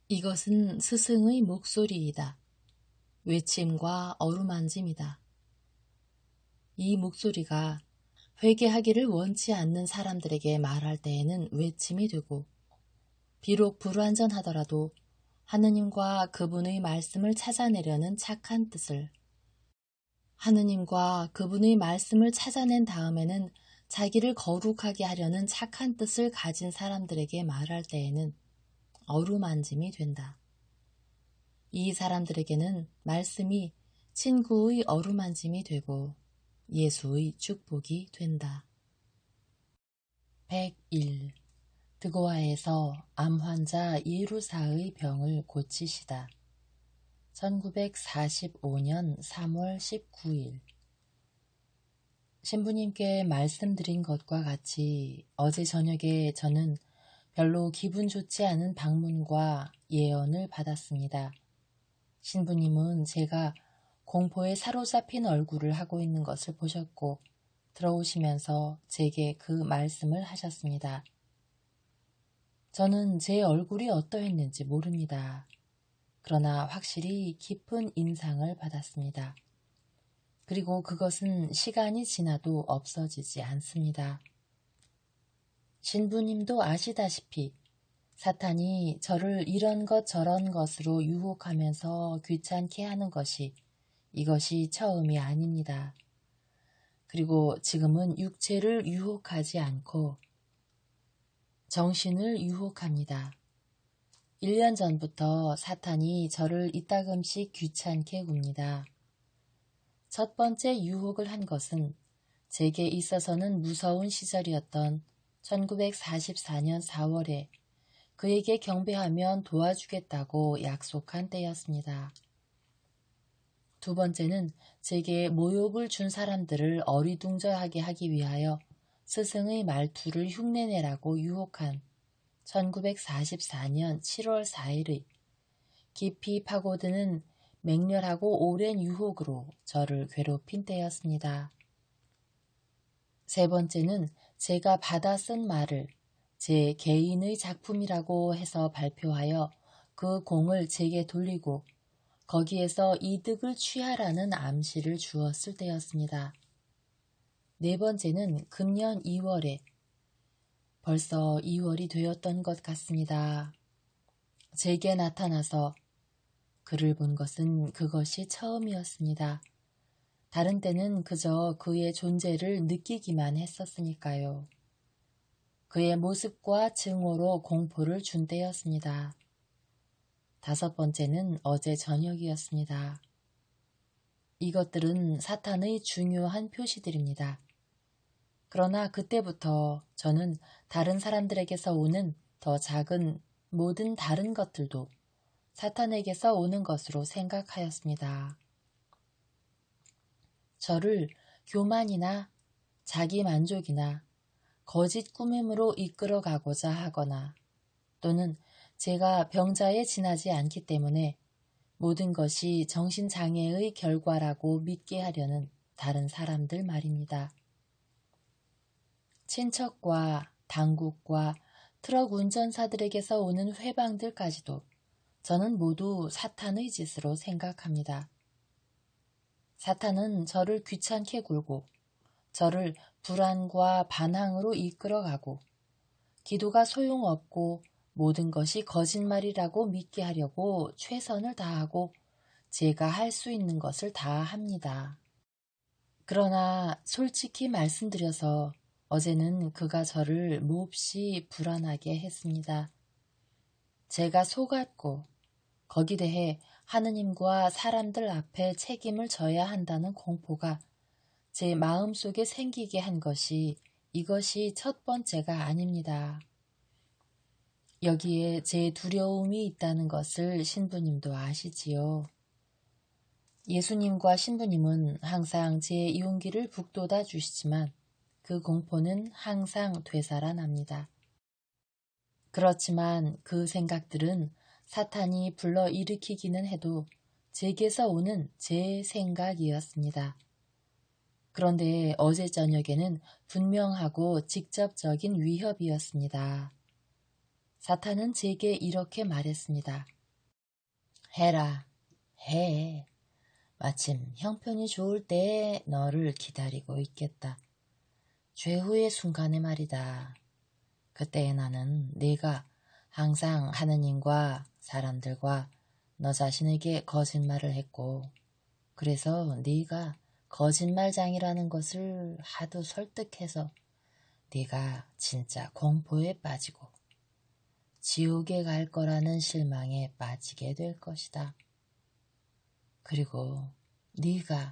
이것은 스승의 목소리이다. 외침과 어루만짐이다. 이 목소리가 회개하기를 원치 않는 사람들에게 말할 때에는 외침이 되고, 비록 불완전하더라도 하느님과 그분의 말씀을 찾아내려는 착한 뜻을, 하느님과 그분의 말씀을 찾아낸 다음에는 자기를 거룩하게 하려는 착한 뜻을 가진 사람들에게 말할 때에는 어루만짐이 된다. 이 사람들에게는 말씀이 친구의 어루만짐이 되고 예수의 축복이 된다. 101. 드고아에서 암환자 예루사의 병을 고치시다. 1945년 3월 19일. 신부님께 말씀드린 것과 같이 어제 저녁에 저는 별로 기분 좋지 않은 방문과 예언을 받았습니다. 신부님은 제가 공포에 사로잡힌 얼굴을 하고 있는 것을 보셨고 들어오시면서 제게 그 말씀을 하셨습니다. 저는 제 얼굴이 어떠했는지 모릅니다. 그러나 확실히 깊은 인상을 받았습니다. 그리고 그것은 시간이 지나도 없어지지 않습니다. 신부님도 아시다시피 사탄이 저를 이런 것 저런 것으로 유혹하면서 귀찮게 하는 것이 이것이 처음이 아닙니다. 그리고 지금은 육체를 유혹하지 않고 정신을 유혹합니다. 1년 전부터 사탄이 저를 이따금씩 귀찮게 굽니다. 첫 번째 유혹을 한 것은 제게 있어서는 무서운 시절이었던 1944년 4월에 그에게 경배하면 도와주겠다고 약속한 때였습니다. 두 번째는 제게 모욕을 준 사람들을 어리둥절하게 하기 위하여 스승의 말투를 흉내내라고 유혹한 1944년 7월 4일의 깊이 파고드는 맹렬하고 오랜 유혹으로 저를 괴롭힌 때였습니다. 세 번째는 제가 받아 쓴 말을 제 개인의 작품이라고 해서 발표하여 그 공을 제게 돌리고 거기에서 이득을 취하라는 암시를 주었을 때였습니다. 네 번째는 금년 2월에 벌써 2월이 되었던 것 같습니다. 제게 나타나서 그를 본 것은 그것이 처음이었습니다. 다른 때는 그저 그의 존재를 느끼기만 했었으니까요. 그의 모습과 증오로 공포를 준 때였습니다. 다섯 번째는 어제 저녁이었습니다. 이것들은 사탄의 중요한 표시들입니다. 그러나 그때부터 저는 다른 사람들에게서 오는 더 작은 모든 다른 것들도 사탄에게서 오는 것으로 생각하였습니다. 저를 교만이나 자기 만족이나 거짓 꾸밈으로 이끌어가고자 하거나 또는 제가 병자에 지나지 않기 때문에 모든 것이 정신장애의 결과라고 믿게 하려는 다른 사람들 말입니다. 친척과 당국과 트럭 운전사들에게서 오는 회방들까지도 저는 모두 사탄의 짓으로 생각합니다. 사탄은 저를 귀찮게 굴고 저를 불안과 반항으로 이끌어가고 기도가 소용없고 모든 것이 거짓말이라고 믿게 하려고 최선을 다하고 제가 할 수 있는 것을 다 합니다. 그러나 솔직히 말씀드려서 어제는 그가 저를 몹시 불안하게 했습니다. 제가 속았고 거기 대해 하느님과 사람들 앞에 책임을 져야 한다는 공포가 제 마음속에 생기게 한 것이 이것이 첫 번째가 아닙니다. 여기에 제 두려움이 있다는 것을 신부님도 아시지요. 예수님과 신부님은 항상 제 용기를 북돋아 주시지만 그 공포는 항상 되살아납니다. 그렇지만 그 생각들은 사탄이 불러일으키기는 해도 제게서 오는 제 생각이었습니다. 그런데 어제 저녁에는 분명하고 직접적인 위협이었습니다. 사탄은 제게 이렇게 말했습니다. 해라, 해. 마침 형편이 좋을 때에 너를 기다리고 있겠다. 최후의 순간에 말이다. 그때에 나는 네가 항상 하느님과 사람들과 너 자신에게 거짓말을 했고 그래서 네가 거짓말장이라는 것을 하도 설득해서 네가 진짜 공포에 빠지고 지옥에 갈 거라는 실망에 빠지게 될 것이다. 그리고 네가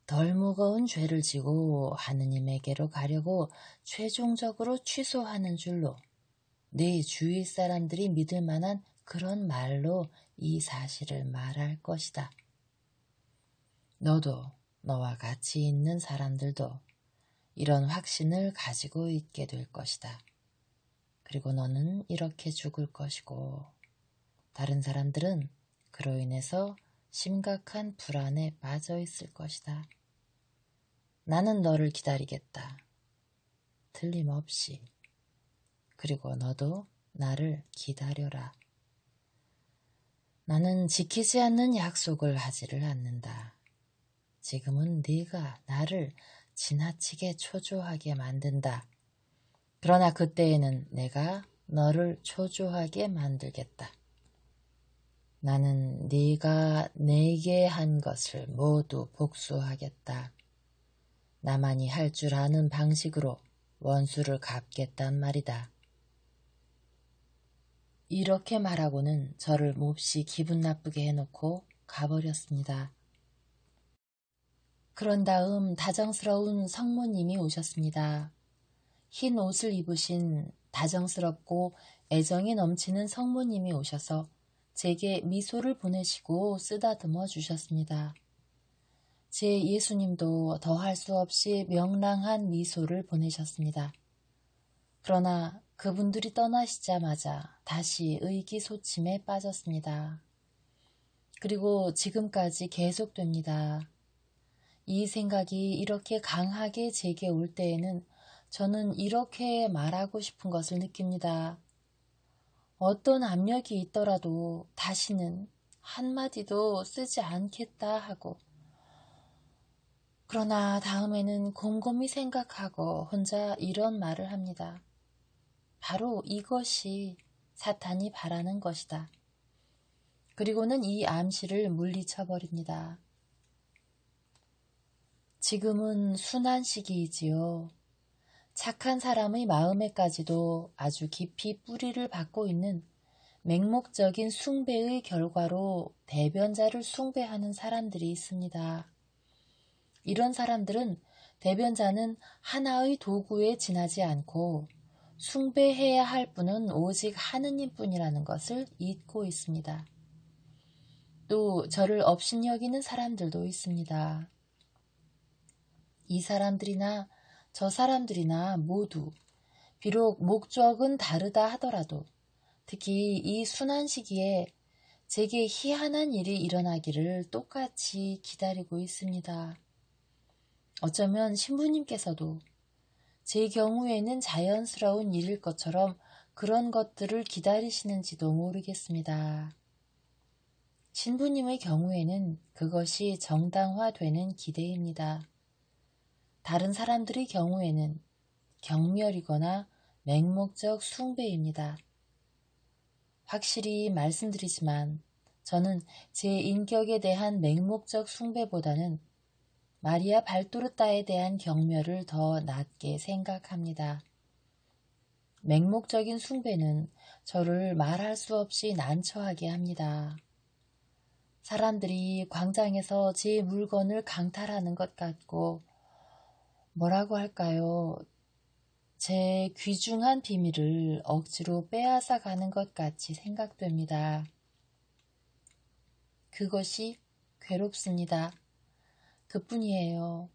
덜 무거운 죄를 지고 하느님에게로 가려고 최종적으로 취소하는 줄로 네 주위 사람들이 믿을 만한 그런 말로 이 사실을 말할 것이다. 너도 너와 같이 있는 사람들도 이런 확신을 가지고 있게 될 것이다. 그리고 너는 이렇게 죽을 것이고 다른 사람들은 그로 인해서 심각한 불안에 빠져 있을 것이다. 나는 너를 기다리겠다. 틀림없이. 그리고 너도 나를 기다려라. 나는 지키지 않는 약속을 하지를 않는다. 지금은 네가 나를 지나치게 초조하게 만든다. 그러나 그때에는 내가 너를 초조하게 만들겠다. 나는 네가 내게 한 것을 모두 복수하겠다. 나만이 할 줄 아는 방식으로 원수를 갚겠단 말이다. 이렇게 말하고는 저를 몹시 기분 나쁘게 해놓고 가버렸습니다. 그런 다음 다정스러운 성모님이 오셨습니다. 흰 옷을 입으신 다정스럽고 애정이 넘치는 성모님이 오셔서 제게 미소를 보내시고 쓰다듬어 주셨습니다. 제 예수님도 더할 수 없이 명랑한 미소를 보내셨습니다. 그러나 그분들이 떠나시자마자 다시 의기소침에 빠졌습니다. 그리고 지금까지 계속됩니다. 이 생각이 이렇게 강하게 제게 올 때에는 저는 이렇게 말하고 싶은 것을 느낍니다. 어떤 압력이 있더라도 다시는 한마디도 쓰지 않겠다 하고 그러나 다음에는 곰곰이 생각하고 혼자 이런 말을 합니다. 바로 이것이 사탄이 바라는 것이다. 그리고는 이 암시를 물리쳐버립니다. 지금은 순한 시기이지요. 착한 사람의 마음에까지도 아주 깊이 뿌리를 받고 있는 맹목적인 숭배의 결과로 대변자를 숭배하는 사람들이 있습니다. 이런 사람들은 대변자는 하나의 도구에 지나지 않고 숭배해야 할 분은 오직 하느님뿐이라는 것을 잊고 있습니다. 또 저를 업신여기는 사람들도 있습니다. 이 사람들이나 저 사람들이나 모두 비록 목적은 다르다 하더라도 특히 이 순한 시기에 제게 희한한 일이 일어나기를 똑같이 기다리고 있습니다. 어쩌면 신부님께서도 제 경우에는 자연스러운 일일 것처럼 그런 것들을 기다리시는지도 모르겠습니다. 신부님의 경우에는 그것이 정당화되는 기대입니다. 다른 사람들의 경우에는 경멸이거나 맹목적 숭배입니다. 확실히 말씀드리지만 저는 제 인격에 대한 맹목적 숭배보다는 마리아 발도르타에 대한 경멸을 더 낮게 생각합니다. 맹목적인 숭배는 저를 말할 수 없이 난처하게 합니다. 사람들이 광장에서 제 물건을 강탈하는 것 같고 뭐라고 할까요? 제 귀중한 비밀을 억지로 빼앗아 가는 것 같이 생각됩니다. 그것이 괴롭습니다. 그뿐이에요.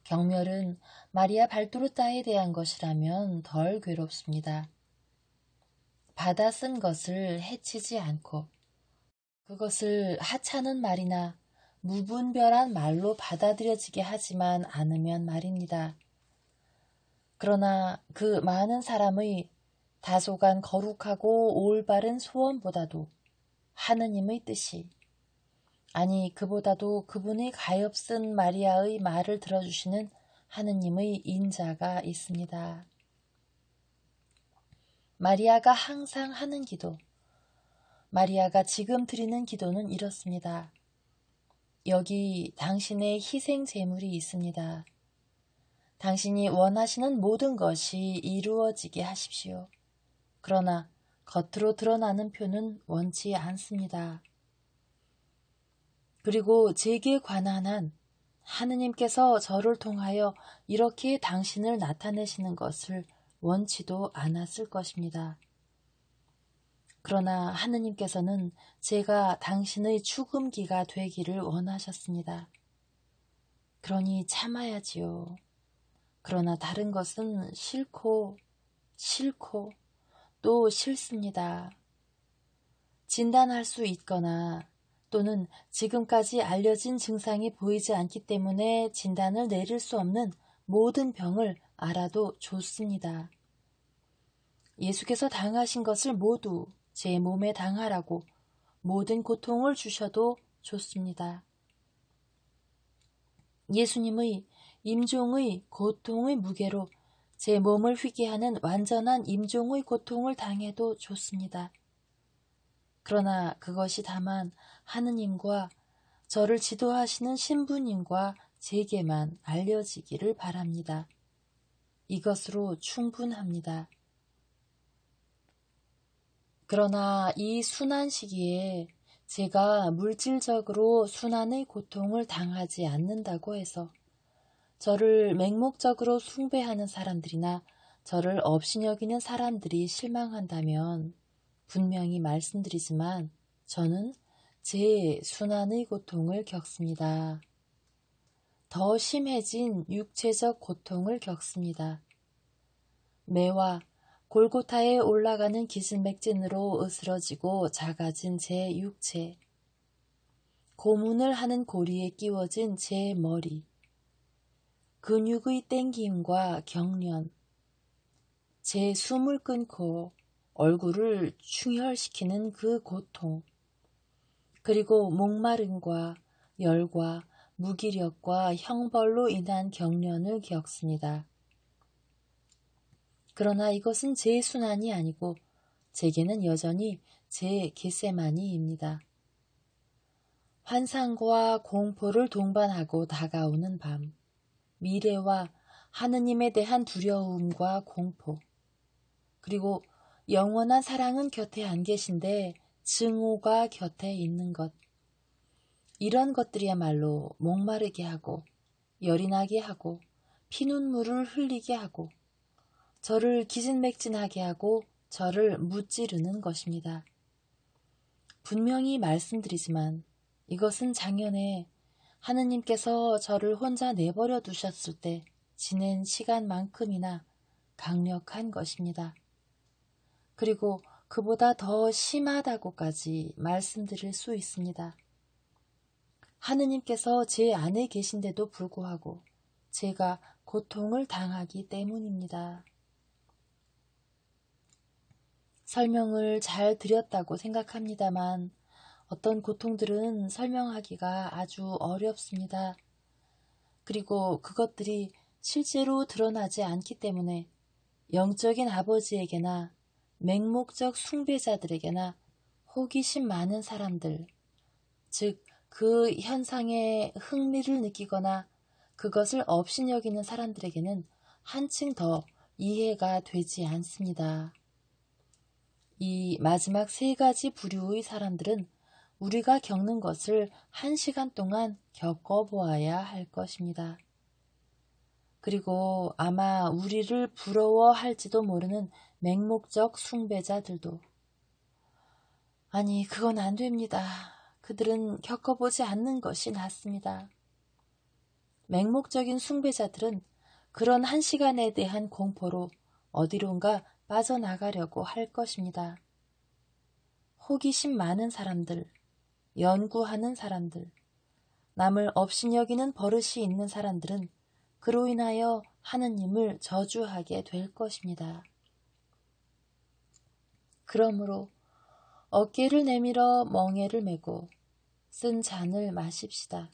경멸은 마리아 발도르타에 대한 것이라면 덜 괴롭습니다. 받아 쓴 것을 해치지 않고 그것을 하찮은 말이나 무분별한 말로 받아들여지게 하지만 않으면 말입니다. 그러나 그 많은 사람의 다소간 거룩하고 올바른 소원보다도 하느님의 뜻이, 아니 그보다도 그분의 가엾은 마리아의 말을 들어주시는 하느님의 인자가 있습니다. 마리아가 항상 하는 기도, 마리아가 지금 드리는 기도는 이렇습니다. 여기 당신의 희생 제물이 있습니다. 당신이 원하시는 모든 것이 이루어지게 하십시오. 그러나 겉으로 드러나는 표는 원치 않습니다. 그리고 제게 관한 한 하느님께서 저를 통하여 이렇게 당신을 나타내시는 것을 원치도 않았을 것입니다. 그러나 하느님께서는 제가 당신의 죽음기가 되기를 원하셨습니다. 그러니 참아야지요. 그러나 다른 것은 싫고 또 싫습니다. 진단할 수 있거나 또는 지금까지 알려진 증상이 보이지 않기 때문에 진단을 내릴 수 없는 모든 병을 알아도 좋습니다. 예수께서 당하신 것을 모두 제 몸에 당하라고 모든 고통을 주셔도 좋습니다. 예수님의 임종의 고통의 무게로 제 몸을 휘게 하는 완전한 임종의 고통을 당해도 좋습니다. 그러나 그것이 다만 하느님과 저를 지도하시는 신부님과 제게만 알려지기를 바랍니다. 이것으로 충분합니다. 그러나 이 순환 시기에 제가 물질적으로 순환의 고통을 당하지 않는다고 해서 저를 맹목적으로 숭배하는 사람들이나 저를 업신여기는 사람들이 실망한다면 분명히 말씀드리지만 저는 제 순환의 고통을 겪습니다. 더 심해진 육체적 고통을 겪습니다. 매와 골고타에 올라가는 기진맥진으로 으스러지고 작아진 제 육체, 고문을 하는 고리에 끼워진 제 머리, 근육의 땡김과 경련, 제 숨을 끊고 얼굴을 충혈시키는 그 고통, 그리고 목마름과 열과 무기력과 형벌로 인한 경련을 겪습니다. 그러나 이것은 제 순환이 아니고 제게는 여전히 제 겟세마니입니다. 환상과 공포를 동반하고 다가오는 밤, 미래와 하느님에 대한 두려움과 공포, 그리고 영원한 사랑은 곁에 안 계신데 증오가 곁에 있는 것, 이런 것들이야말로 목마르게 하고 열이 나게 하고 피눈물을 흘리게 하고 저를 기진맥진하게 하고 저를 무찌르는 것입니다. 분명히 말씀드리지만 이것은 작년에 하느님께서 저를 혼자 내버려 두셨을 때 지낸 시간만큼이나 강력한 것입니다. 그리고 그보다 더 심하다고까지 말씀드릴 수 있습니다. 하느님께서 제 안에 계신데도 불구하고 제가 고통을 당하기 때문입니다. 설명을 잘 드렸다고 생각합니다만 어떤 고통들은 설명하기가 아주 어렵습니다. 그리고 그것들이 실제로 드러나지 않기 때문에 영적인 아버지에게나 맹목적 숭배자들에게나 호기심 많은 사람들, 즉 그 현상에 흥미를 느끼거나 그것을 업신여기는 사람들에게는 한층 더 이해가 되지 않습니다. 이 마지막 세 가지 부류의 사람들은 우리가 겪는 것을 1시간 동안 겪어보아야 할 것입니다. 그리고 아마 우리를 부러워할지도 모르는 맹목적 숭배자들도 아니 그건 안 됩니다. 그들은 겪어보지 않는 것이 낫습니다. 맹목적인 숭배자들은 그런 1시간에 대한 공포로 어디론가 빠져나가려고 할 것입니다. 호기심 많은 사람들, 연구하는 사람들, 남을 업신여기는 버릇이 있는 사람들은 그로 인하여 하느님을 저주하게 될 것입니다. 그러므로 어깨를 내밀어 멍에를 메고 쓴 잔을 마십시다.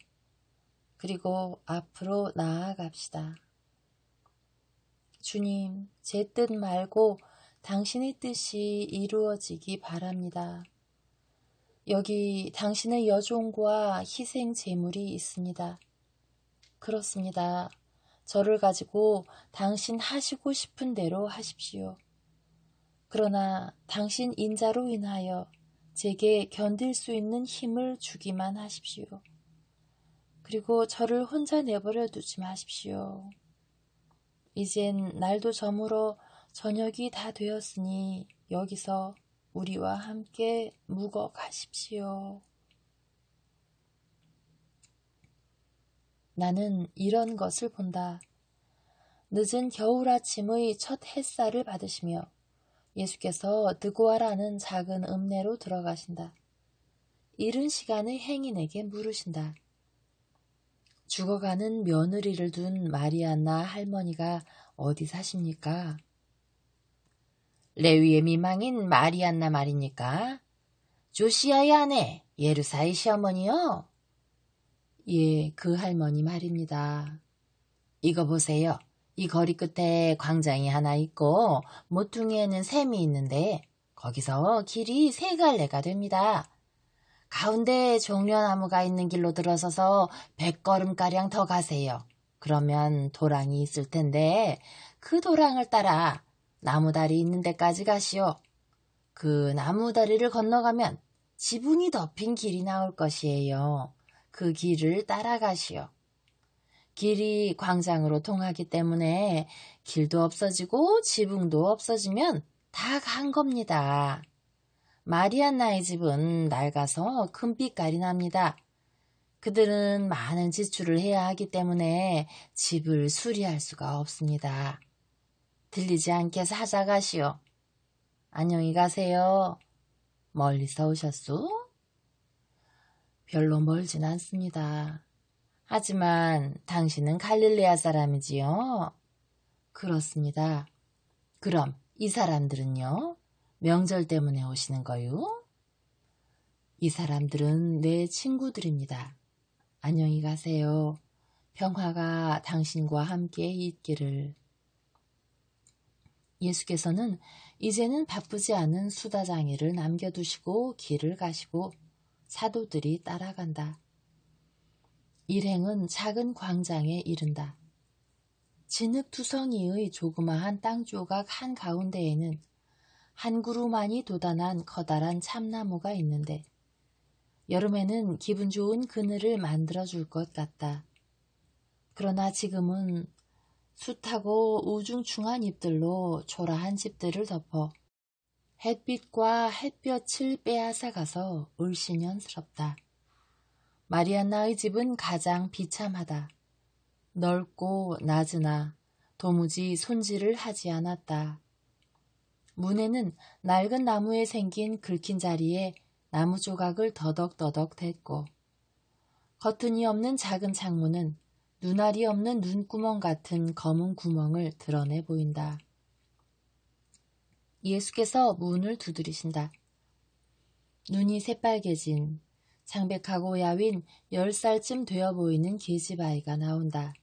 그리고 앞으로 나아갑시다. 주님, 제 뜻 말고 당신의 뜻이 이루어지기 바랍니다. 여기 당신의 여종과 희생 제물이 있습니다. 그렇습니다. 저를 가지고 당신 하시고 싶은 대로 하십시오. 그러나 당신 인자로 인하여 제게 견딜 수 있는 힘을 주기만 하십시오. 그리고 저를 혼자 내버려 두지 마십시오. 이젠 날도 저물어 저녁이 다 되었으니 여기서 우리와 함께 묵어 가십시오. 나는 이런 것을 본다. 늦은 겨울 아침의 첫 햇살을 받으시며 예수께서 드고아라는 작은 읍내로 들어가신다. 이른 시간에 행인에게 물으신다. 죽어가는 며느리를 둔 마리안나 할머니가 어디 사십니까? 레위의 미망인 마리안나 말입니까? 조시아의 아내 예루사의 시어머니요? 예, 그 할머니 말입니다. 이거 보세요. 이 거리 끝에 광장이 하나 있고 모퉁이에는 샘이 있는데 거기서 길이 세 갈래가 됩니다. 가운데 종려나무가 있는 길로 들어서서 100걸음가량 더 가세요. 그러면 도랑이 있을 텐데 그 도랑을 따라 나무다리 있는 데까지 가시오. 그 나무다리를 건너가면 지붕이 덮인 길이 나올 것이에요. 그 길을 따라가시오. 길이 광장으로 통하기 때문에 길도 없어지고 지붕도 없어지면 다 간 겁니다. 마리안나의 집은 낡아서 금빛깔이 납니다. 그들은 많은 지출을 해야 하기 때문에 집을 수리할 수가 없습니다. 들리지 않게 찾아가시오. 안녕히 가세요. 멀리서 오셨소? 별로 멀진 않습니다. 하지만 당신은 갈릴레아 사람이지요? 그렇습니다. 그럼 이 사람들은요? 명절 때문에 오시는 거요? 이 사람들은 내 친구들입니다. 안녕히 가세요. 평화가 당신과 함께 있기를. 예수께서는 이제는 바쁘지 않은 수다장이를 남겨두시고 길을 가시고 사도들이 따라간다. 일행은 작은 광장에 이른다. 진흙투성이의 조그마한 땅조각 한가운데에는 한 그루만이 돋아난 커다란 참나무가 있는데 여름에는 기분 좋은 그늘을 만들어줄 것 같다. 그러나 지금은 숱하고 우중충한 잎들로 초라한 집들을 덮어 햇빛과 햇볕을 빼앗아가서 을씨년스럽다. 마리안나의 집은 가장 비참하다. 넓고 낮으나 도무지 손질을 하지 않았다. 문에는 낡은 나무에 생긴 긁힌 자리에 나무 조각을 더덕더덕 댔고 커튼이 없는 작은 창문은 눈알이 없는 눈구멍 같은 검은 구멍을 드러내 보인다. 예수께서 문을 두드리신다. 눈이 새빨개진 창백하고 야윈 10살쯤 되어 보이는 계집아이가 나온다.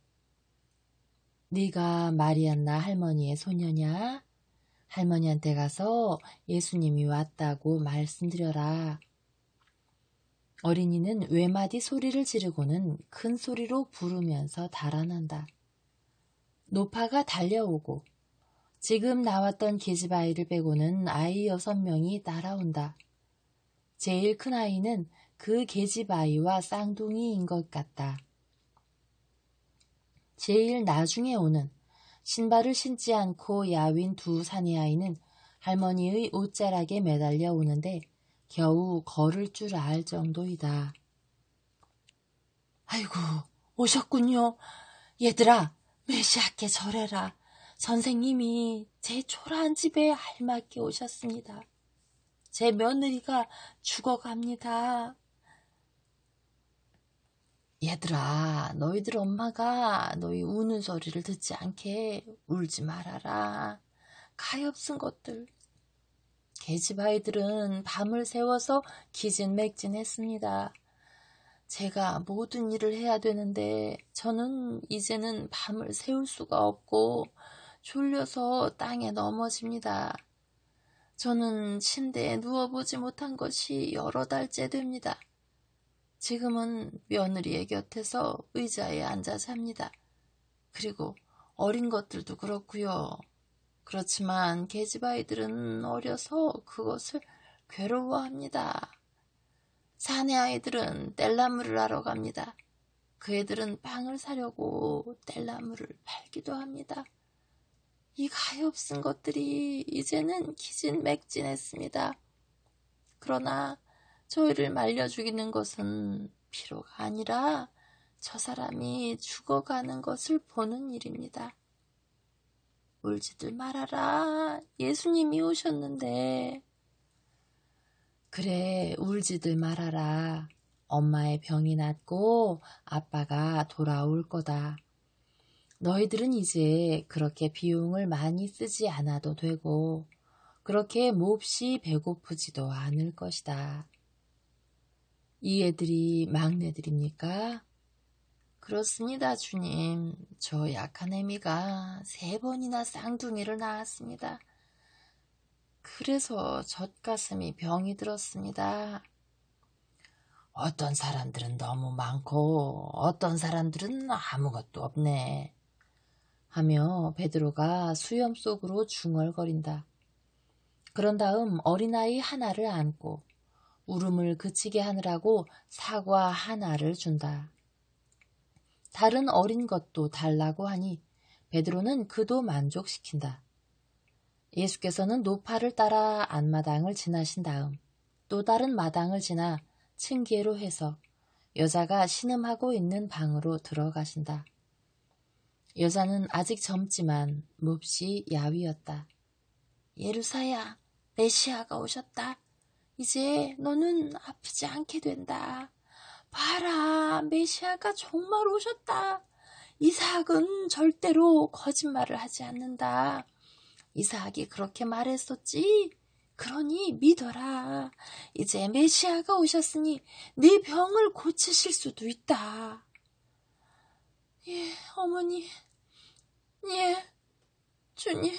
네가 마리안나 할머니의 소녀냐? 할머니한테 가서 예수님이 왔다고 말씀드려라. 어린이는 외마디 소리를 지르고는 큰 소리로 부르면서 달아난다. 노파가 달려오고 지금 나왔던 계집아이를 빼고는 아이 6명이 따라온다. 제일 큰 아이는 그 계집아이와 쌍둥이인 것 같다. 제일 나중에 오는 신발을 신지 않고 야윈 두 사내 아이는 할머니의 옷자락에 매달려 오는데 겨우 걸을 줄 알 정도이다. 아이고, 오셨군요. 얘들아, 메시아께 절해라. 선생님이 제 초라한 집에 알맞게 오셨습니다. 제 며느리가 죽어갑니다. 얘들아, 너희들 엄마가 너희 우는 소리를 듣지 않게 울지 말아라. 가엾은 것들. 계집아이들은 밤을 새워서 기진맥진했습니다. 제가 모든 일을 해야 되는데 저는 이제는 밤을 새울 수가 없고 졸려서 땅에 넘어집니다. 저는 침대에 누워보지 못한 것이 여러 달째 됩니다. 지금은 며느리의 곁에서 의자에 앉아 잡니다. 그리고 어린 것들도 그렇고요. 그렇지만 계집아이들은 어려서 그것을 괴로워합니다. 사내 아이들은 뗄나무를 하러 갑니다. 그 애들은 빵을 사려고 뗄나무를 팔기도 합니다. 이 가엾은 것들이 이제는 기진맥진했습니다. 그러나 저희를 말려 죽이는 것은 필요가 아니라 저 사람이 죽어가는 것을 보는 일입니다. 울지들 말아라. 예수님이 오셨는데. 그래, 울지들 말아라. 엄마의 병이 낫고 아빠가 돌아올 거다. 너희들은 이제 그렇게 비용을 많이 쓰지 않아도 되고 그렇게 몹시 배고프지도 않을 것이다. 이 애들이 막내들입니까? 그렇습니다, 주님. 저 약한 애미가 3번이나 쌍둥이를 낳았습니다. 그래서 젖가슴이 병이 들었습니다. 어떤 사람들은 너무 많고 어떤 사람들은 아무것도 없네. 하며 베드로가 수염 속으로 중얼거린다. 그런 다음 어린아이 하나를 안고 울음을 그치게 하느라고 사과 하나를 준다. 다른 어린 것도 달라고 하니 베드로는 그도 만족시킨다. 예수께서는 노파를 따라 안마당을 지나신 다음 또 다른 마당을 지나 층계로 해서 여자가 신음하고 있는 방으로 들어가신다. 여자는 아직 젊지만 몹시 야위었다. 예루사야, 메시아가 오셨다. 이제 너는 아프지 않게 된다. 봐라, 메시아가 정말 오셨다. 이삭은 절대로 거짓말을 하지 않는다. 이삭이 그렇게 말했었지. 그러니 믿어라. 이제 메시아가 오셨으니 네 병을 고치실 수도 있다. 예, 어머니. 예, 주님.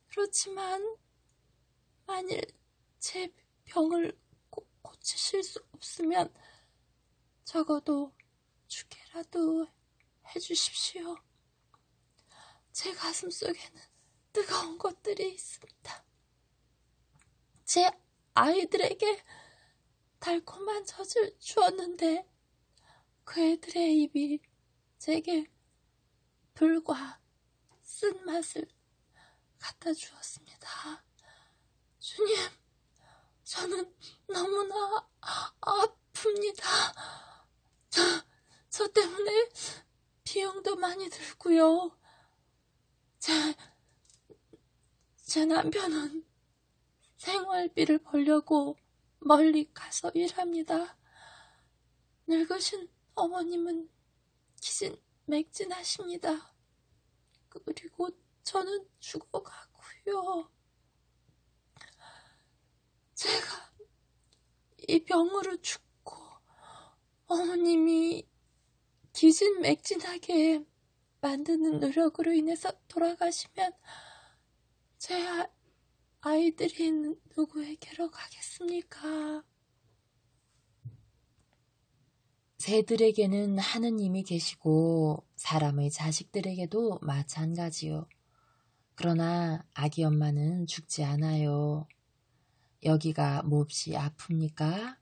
그렇지만 만일 제 병을 고치실 수 없으면 적어도 죽게라도 해주십시오. 제 가슴 속에는 뜨거운 것들이 있습니다. 제 아이들에게 달콤한 젖을 주었는데 그 애들의 입이 제게 불과 쓴맛을 갖다 주었습니다. 주님, 저는 너무나 아픕니다. 저 때문에 비용도 많이 들고요. 제 남편은 생활비를 벌려고 멀리 가서 일합니다. 늙으신 어머님은 기진맥진하십니다. 그리고 저는 죽어가고요. 제가 이 병으로 죽고 어머님이 기진맥진하게 만드는 노력으로 인해서 돌아가시면 제 아이들이 누구에게로 가겠습니까? 새들에게는 하느님이 계시고 사람의 자식들에게도 마찬가지요. 그러나 아기 엄마는 죽지 않아요. 여기가 몹시 아픕니까?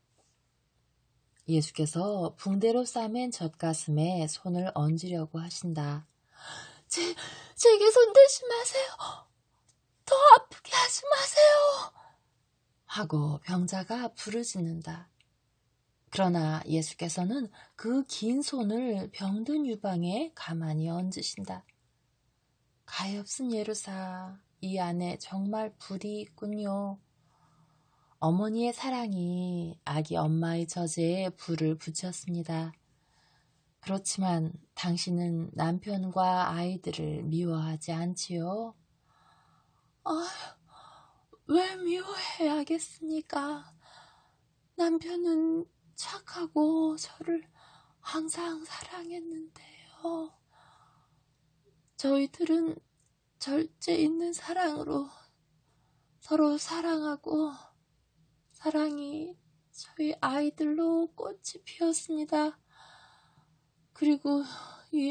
예수께서 붕대로 싸맨 젖가슴에 손을 얹으려고 하신다. 제게 손대지 마세요. 더 아프게 하지 마세요. 하고 병자가 부르짖는다. 그러나 예수께서는 그 긴 손을 병든 유방에 가만히 얹으신다. 가엾은 예루사, 이 안에 정말 불이 있군요. 어머니의 사랑이 아기 엄마의 젖에 불을 붙였습니다. 그렇지만 당신은 남편과 아이들을 미워하지 않지요? 왜 미워해야겠습니까? 남편은 착하고 저를 항상 사랑했는데요. 저희들은 절제 있는 사랑으로 서로 사랑하고 사랑이 저희 아이들로 꽃이 피었습니다. 그리고 이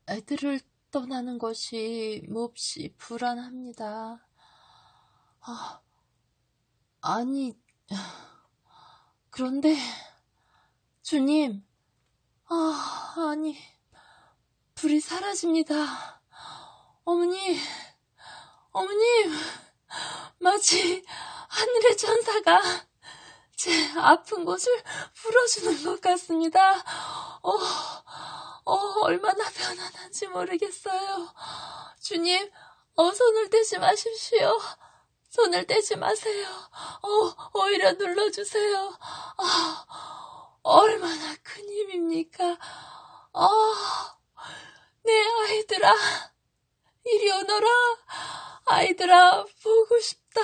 애들을 떠나는 것이 몹시 불안합니다. 아니, 그런데 주님, 아니, 불이 사라집니다. 어머님, 마치 하늘의 천사가 제 아픈 곳을 풀어주는 것 같습니다. 얼마나 편안한지 모르겠어요. 주님, 손을 떼지 마십시오. 손을 떼지 마세요. 오히려 눌러주세요. 얼마나 큰 힘입니까? 내 아이들아, 이리 오너라. 아이들아, 보고 싶다.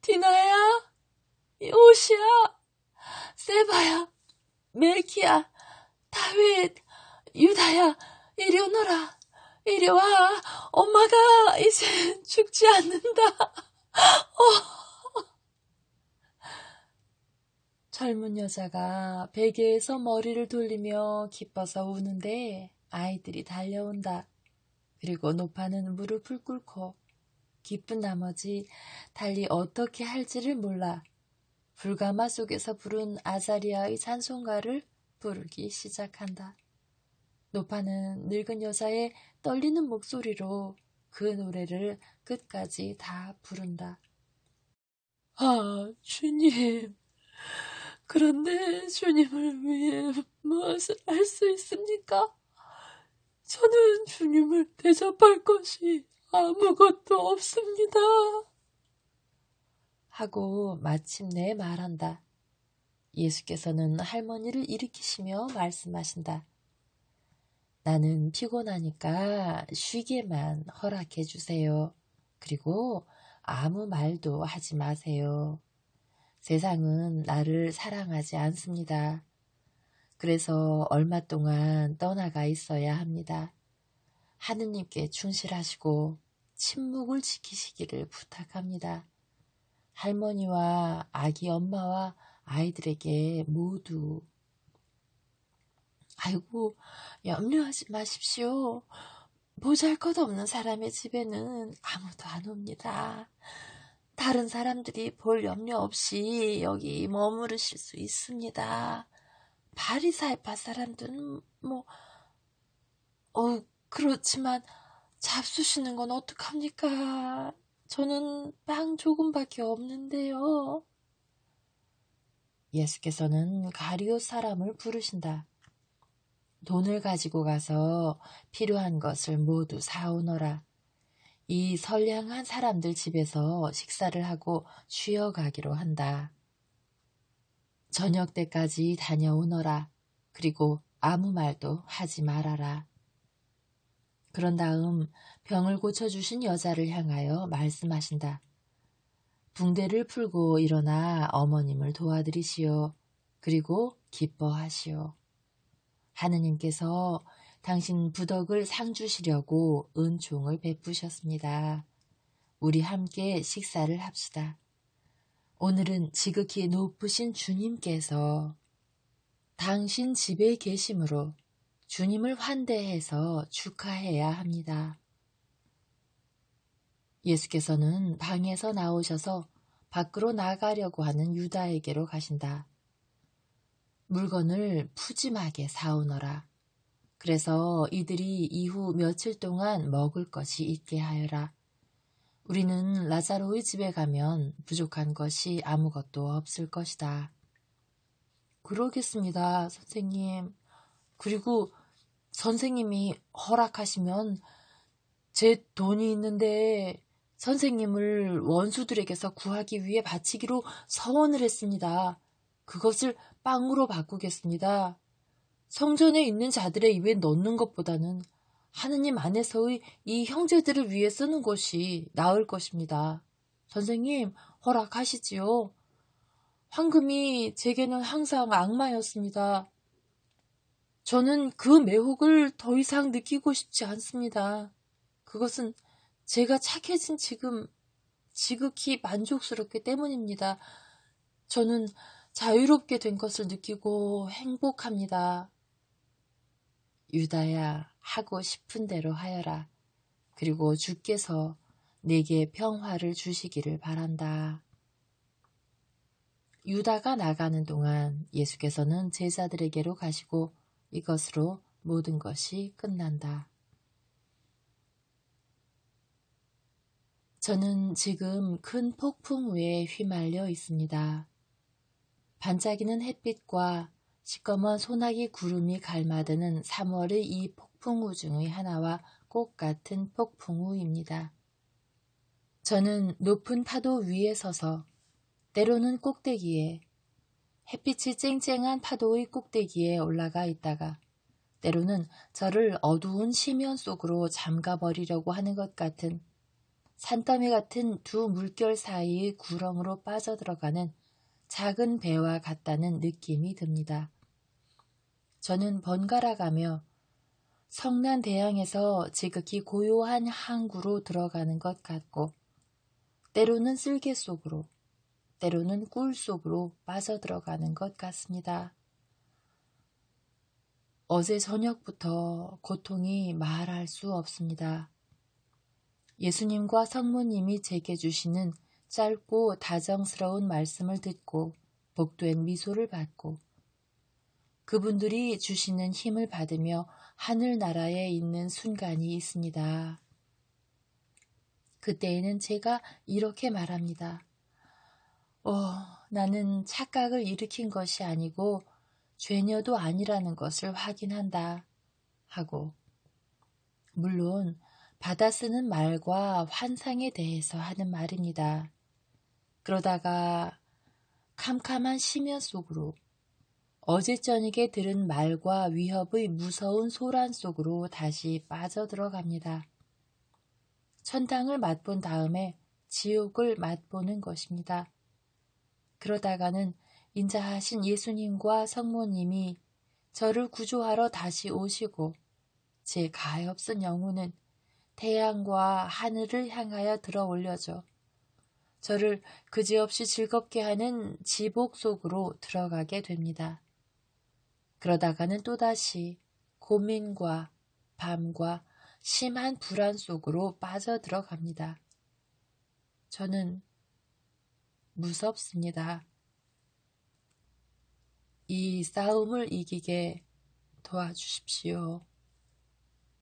디나야, 오시야, 세바야, 멜키야, 다윗, 유다야, 이리 오너라. 이리 와. 엄마가 이제 죽지 않는다. 젊은 여자가 베개에서 머리를 돌리며 기뻐서 우는데 아이들이 달려온다. 그리고 노파는 무릎을 꿇고 기쁜 나머지 달리 어떻게 할지를 몰라 불가마 속에서 부른 아자리아의 찬송가를 부르기 시작한다. 노파는 늙은 여자의 떨리는 목소리로 그 노래를 끝까지 다 부른다. 주님, 그런데 주님을 위해 무엇을 할 수 있습니까? 저는 주님을 대접할 것이 아무것도 없습니다. 하고 마침내 말한다. 예수께서는 할머니를 일으키시며 말씀하신다. 나는 피곤하니까 쉬게만 허락해 주세요. 그리고 아무 말도 하지 마세요. 세상은 나를 사랑하지 않습니다. 그래서 얼마 동안 떠나가 있어야 합니다. 하느님께 충실하시고 침묵을 지키시기를 부탁합니다. 할머니와 아기 엄마와 아이들에게 모두 아이고, 염려하지 마십시오. 보잘것없는 사람의 집에는 아무도 안 옵니다. 다른 사람들이 볼 염려 없이 여기 머무르실 수 있습니다. 바리사이파 사람들은 그렇지만 잡수시는 건 어떡합니까? 저는 빵 조금밖에 없는데요. 예수께서는 가룟 사람을 부르신다. 돈을 가지고 가서 필요한 것을 모두 사오너라. 이 선량한 사람들 집에서 식사를 하고 쉬어가기로 한다. 저녁 때까지 다녀오너라. 그리고 아무 말도 하지 말아라. 그런 다음 병을 고쳐주신 여자를 향하여 말씀하신다. 붕대를 풀고 일어나 어머님을 도와드리시오. 그리고 기뻐하시오. 하느님께서 당신 부덕을 상주시려고 은총을 베푸셨습니다. 우리 함께 식사를 합시다. 오늘은 지극히 높으신 주님께서 당신 집에 계심으로 주님을 환대해서 축하해야 합니다. 예수께서는 방에서 나오셔서 밖으로 나가려고 하는 유다에게로 가신다. 물건을 푸짐하게 사오너라. 그래서 이들이 이후 며칠 동안 먹을 것이 있게 하여라. 우리는 라자로의 집에 가면 부족한 것이 아무것도 없을 것이다. 그러겠습니다, 선생님. 그리고 선생님이 허락하시면 제 돈이 있는데 선생님을 원수들에게서 구하기 위해 바치기로 서원을 했습니다. 그것을 빵으로 바꾸겠습니다. 성전에 있는 자들의 입에 넣는 것보다는 하느님 안에서의 이 형제들을 위해 쓰는 것이 나을 것입니다. 선생님, 허락하시지요. 황금이 제게는 항상 악마였습니다. 저는 그 매혹을 더 이상 느끼고 싶지 않습니다. 그것은 제가 착해진 지금 지극히 만족스럽기 때문입니다. 저는 자유롭게 된 것을 느끼고 행복합니다. 유다야, 하고 싶은 대로 하여라. 그리고 주께서 내게 평화를 주시기를 바란다. 유다가 나가는 동안 예수께서는 제자들에게로 가시고 이것으로 모든 것이 끝난다. 저는 지금 큰 폭풍 우에 휘말려 있습니다. 반짝이는 햇빛과 시꺼먼 소나기 구름이 갈마드는 3월의 이 폭풍우 중의 하나와 꼭 같은 폭풍우입니다. 저는 높은 파도 위에 서서 때로는 꼭대기에 햇빛이 쨍쨍한 파도의 꼭대기에 올라가 있다가 때로는 저를 어두운 심연 속으로 잠가버리려고 하는 것 같은 산더미 같은 두 물결 사이의 구렁으로 빠져들어가는 작은 배와 같다는 느낌이 듭니다. 저는 번갈아가며 성난 대양에서 지극히 고요한 항구로 들어가는 것 같고 때로는 쓸개 속으로 때로는 꿀 속으로 빠져들어가는 것 같습니다. 어제 저녁부터 고통이 말할 수 없습니다. 예수님과 성모님이 제게 주시는 짧고 다정스러운 말씀을 듣고 복된 미소를 받고 그분들이 주시는 힘을 받으며 하늘나라에 있는 순간이 있습니다. 그때에는 제가 이렇게 말합니다. 나는 착각을 일으킨 것이 아니고 죄녀도 아니라는 것을 확인한다 하고 물론 받아 쓰는 말과 환상에 대해서 하는 말입니다. 그러다가 캄캄한 심연 속으로 어제 저녁에 들은 말과 위협의 무서운 소란 속으로 다시 빠져들어갑니다. 천당을 맛본 다음에 지옥을 맛보는 것입니다. 그러다가는 인자하신 예수님과 성모님이 저를 구조하러 다시 오시고 제 가엾은 영혼은 태양과 하늘을 향하여 들어 올려줘 저를 그지없이 즐겁게 하는 지복 속으로 들어가게 됩니다. 그러다가는 또다시 고민과 밤과 심한 불안 속으로 빠져들어갑니다. 저는 무섭습니다. 이 싸움을 이기게 도와주십시오.